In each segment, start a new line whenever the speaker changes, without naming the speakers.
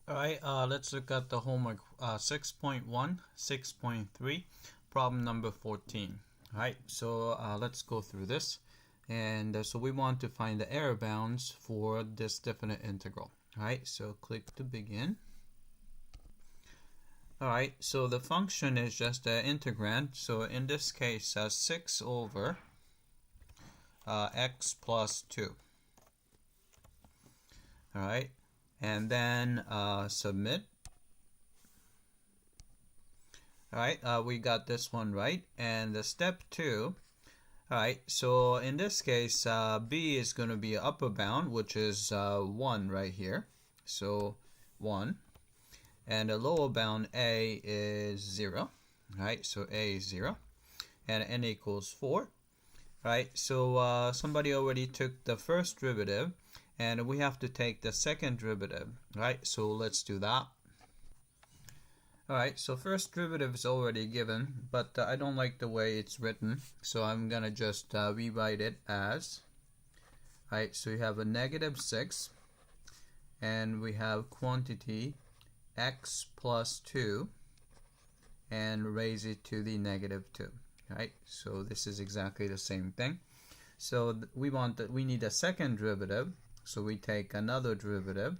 Alright, let's look at the homework 6.1, 6.3, problem number 14. Alright, so let's go through this. And so we want to find the error bounds for this definite integral. Alright, so click to begin. Alright, so the function is just an integrand. So in this case, 6 over x plus 2. Alright. And then submit. Alright, we got this one right. And the step 2, alright, so in this case, b is going to be an upper bound, which is 1 right here. So 1. And the lower bound a is 0. Alright, so a is 0. And n equals 4. Right, so somebody already took the first derivative. And we have to take the second derivative, right? So let's do that. Alright, so first derivative is already given, but I don't like the way it's written. So I'm going to just rewrite it as, right, so you have a negative 6, and we have quantity x plus 2, and raise it to the negative 2, right? So this is exactly the same thing. So we need a second derivative. So we take another derivative.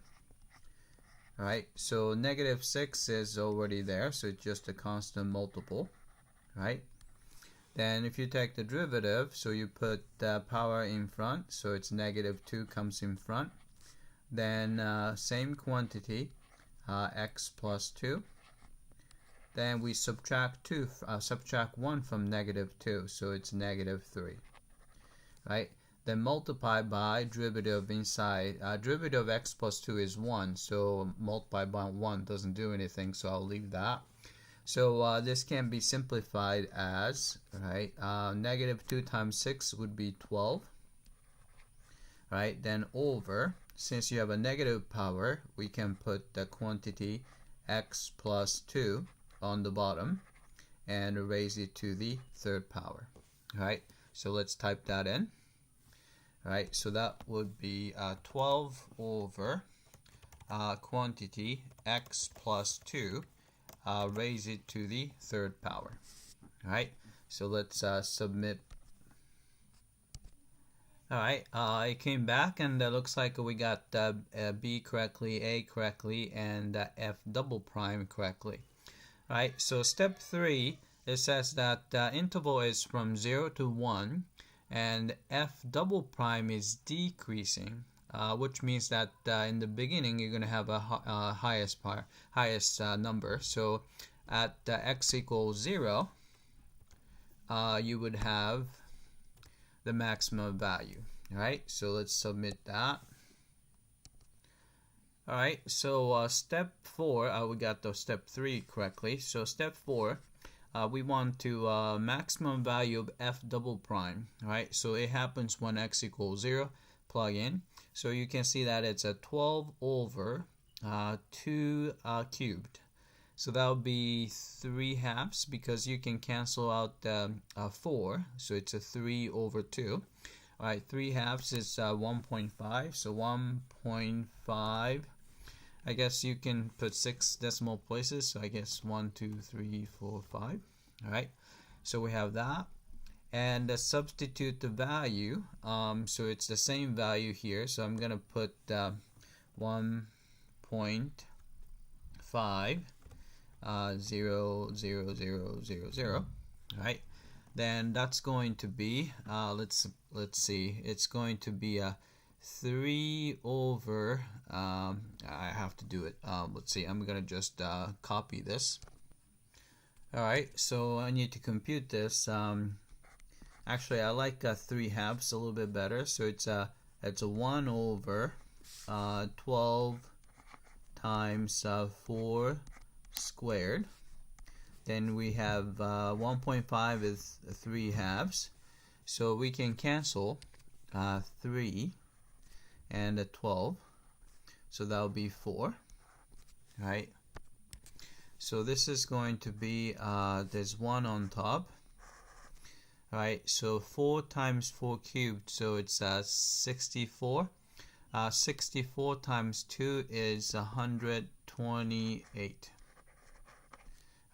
Alright, so negative 6 is already there, so it's just a constant multiple. Right? Then if you take the derivative, so you put the power in front, so it's negative 2 comes in front. Then same quantity, x plus 2. Then we subtract 1 from negative 2, so it's negative 3. Right? Then multiply by derivative inside. Derivative of x plus 2 is 1, so multiply by 1 doesn't do anything, so I'll leave that. So this can be simplified as, right, negative 2 times 6 would be 12. Right, then over, since you have a negative power, we can put the quantity x plus 2 on the bottom and raise it to the third power. Right, so let's type that in. Right, so that would be 12 over quantity x plus 2, raise it to the third power. Alright, so let's submit. Alright, it came back and it looks like we got b correctly, a correctly, and f double prime correctly. Alright, so step 3, it says that interval is from 0 to 1. And f double prime is decreasing, which means that in the beginning you're going to have a highest number. So at x equals 0, you would have the maximum value. Alright, so let's submit that. Alright, so step 4, we got the step 3 correctly. So step 4. We want to maximum value of f double prime, right? So it happens when x equals 0, plug in. So you can see that it's a 12 over 2 cubed. So that would be 3 halves because you can cancel out 4. So it's a 3 over 2. All right, 3 halves is 1.5. So 1.5. I guess you can put 6 decimal places, so I guess 1, 2, 3, 4, 5. Alright, so we have that. And substitute the value, so it's the same value here, so I'm going to put 1.5, 0, 0, 0, 0, 0. Alright, then that's going to be, let's see, it's going to be a 3 over, I have to do it, let's see, I'm going to just copy this. Alright, so I need to compute this. Actually, I like 3 halves a little bit better, so it's a 1 over 12 times 4 squared. Then we have 1.5 is 3 halves, so we can cancel 3 and 12, so that will be 4, right? So this is going to be, there's 1 on top, right? So 4 times 4 cubed, so it's 64. 64 times 2 is 120. 128.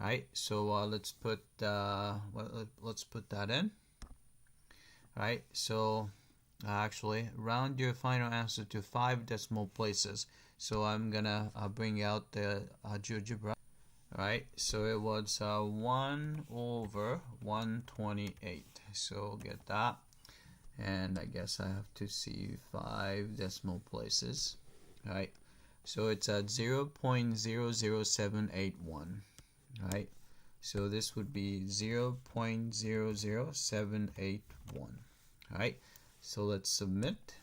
Alright, so let's put let's put that in. Alright, so actually round your final answer to 5 decimal places. So I'm gonna bring out the GeoGebra. Alright, so it was 1 over 128. So get that. And I guess I have to see 5 decimal places. Alright, so it's at 0.00781. Alright, so this would be 0.00781. Alright, so let's submit.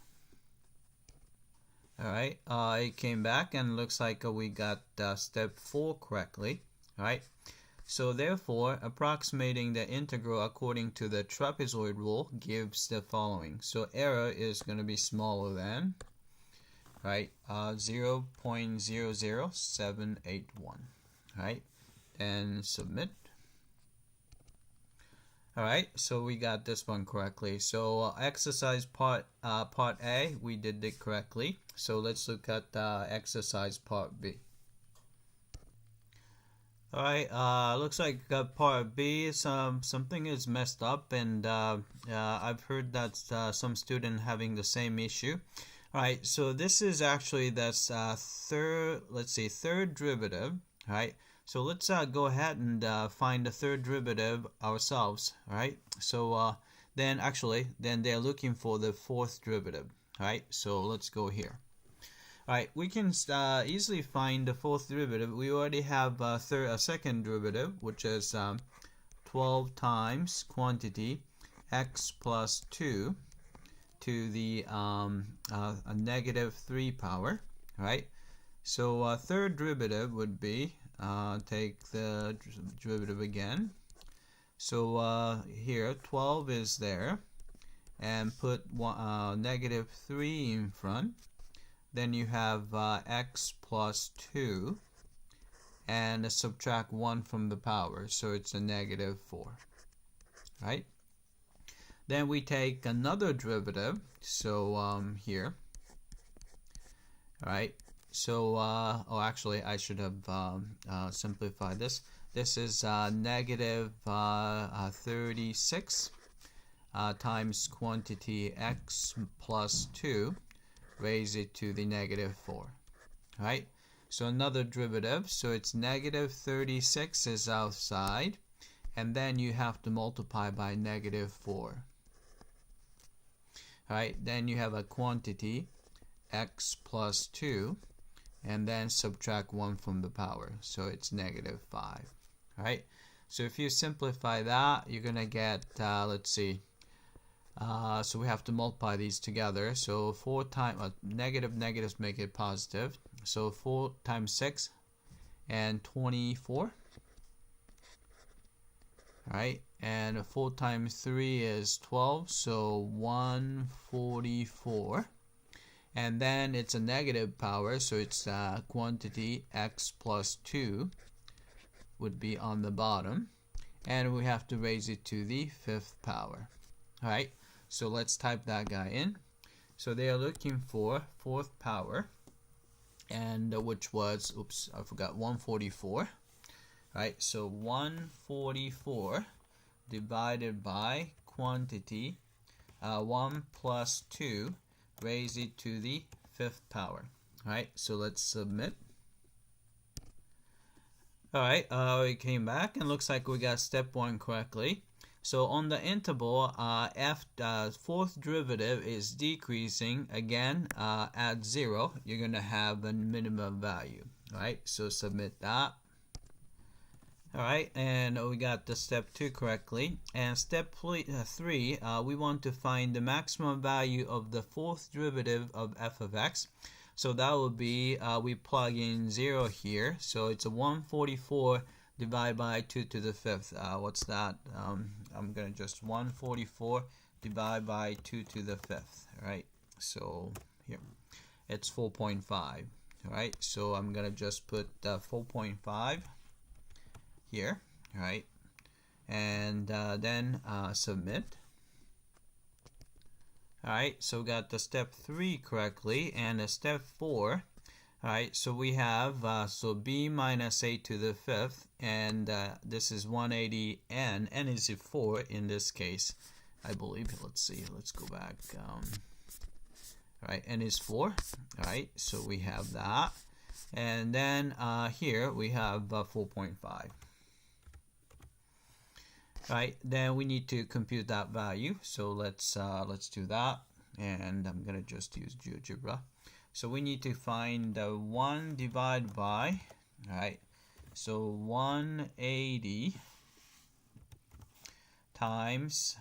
Alright, it came back and looks like we got step 4 correctly. Alright, so therefore approximating the integral according to the trapezoid rule gives the following. So error is going to be smaller than 0.00781. Alright, and submit. Alright, so we got this one correctly. So exercise part A, we did it correctly. So let's look at exercise part B. Alright, looks like part B, something is messed up, and I've heard that some student having the same issue. Alright, so this is actually that's third derivative. Alright, so let's go ahead and find the third derivative ourselves. Alright, so then they're looking for the fourth derivative. Alright, so let's go here. Alright, we can easily find the fourth derivative. We already have a second derivative, which is 12 times quantity x plus 2 to the a negative 3 power. Right? So third derivative would be, take the derivative again. So here 12 is there, and put negative 3 in front. Then you have x plus 2, and subtract 1 from the power, so it's a negative 4. Right? Then we take another derivative, so here. Alright, so actually I should have simplified this. This is negative 36 times quantity x plus 2. Raise it to the negative 4. Right? So another derivative. So it's negative 36 is outside. And then you have to multiply by negative 4. Right? Then you have a quantity x plus 2. And then subtract 1 from the power. So it's negative 5. Right? So if you simplify that, you're going to get, let's see. So we have to multiply these together. So 4 times negatives make it positive. So 4 times 6 and 24. Alright, and 4 times 3 is 12, so 144. And then it's a negative power, so it's quantity x plus 2 would be on the bottom. And we have to raise it to the 5th power. Alright. So let's type that guy in. So they are looking for 4th power, and which was, oops, I forgot, 144. Right, so 144 divided by quantity 1 plus 2, raise it to the 5th power. Right, so let's submit. Alright, we came back and looks like we got step 1 correctly. So on the interval, fourth derivative is decreasing again at 0. You're going to have a minimum value. Alright, so submit that. Alright, and we got the step 2 correctly. And step 3, we want to find the maximum value of the fourth derivative of f of x. So that would be, we plug in 0 here. So it's a 144 divided by 2 to the 5th. What's that? I'm going to just 144 divided by 2 to the 5th. Alright, so here. It's 4.5. Alright, so I'm going to just put 4.5 here. Alright, and then submit. Alright, so we got the step 3 correctly, and the step 4. Alright, so we have so b minus a to the fifth, and this is 180, n is 4 in this case, I believe. Let's see, let's go back. Alright, n is 4. Alright, so we have that, and then here we have 4.5. Alright, then we need to compute that value, so let's do that, and I'm gonna just use GeoGebra. So we need to find 1 divided by, alright, so 180 times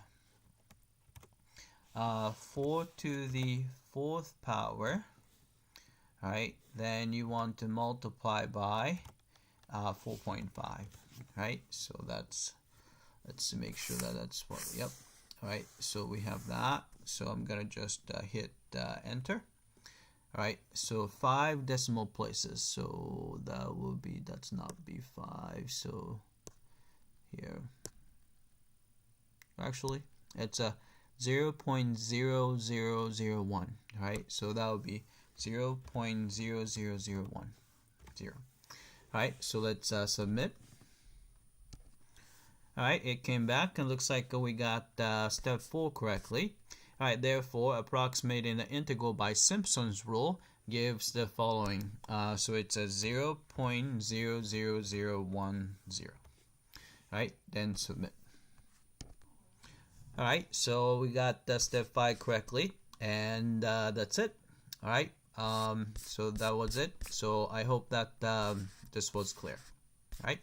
4 to the 4th power, alright, then you want to multiply by 4.5, right? So that's, let's make sure that that's what, yep. Alright, so we have that, so I'm gonna just hit enter. Alright, so 5 decimal places, so that will be, that's not B5, so here, actually, it's a 0.0001, alright, so that would be 0.0001, 0. Alright, so let's submit. Alright, it came back and looks like we got step 4 correctly. Alright, therefore, approximating the integral by Simpson's rule gives the following. So it's a 0.00010. Alright, then submit. Alright, so we got step 5 correctly, and that's it. Alright, so that was it. So I hope that this was clear. Alright.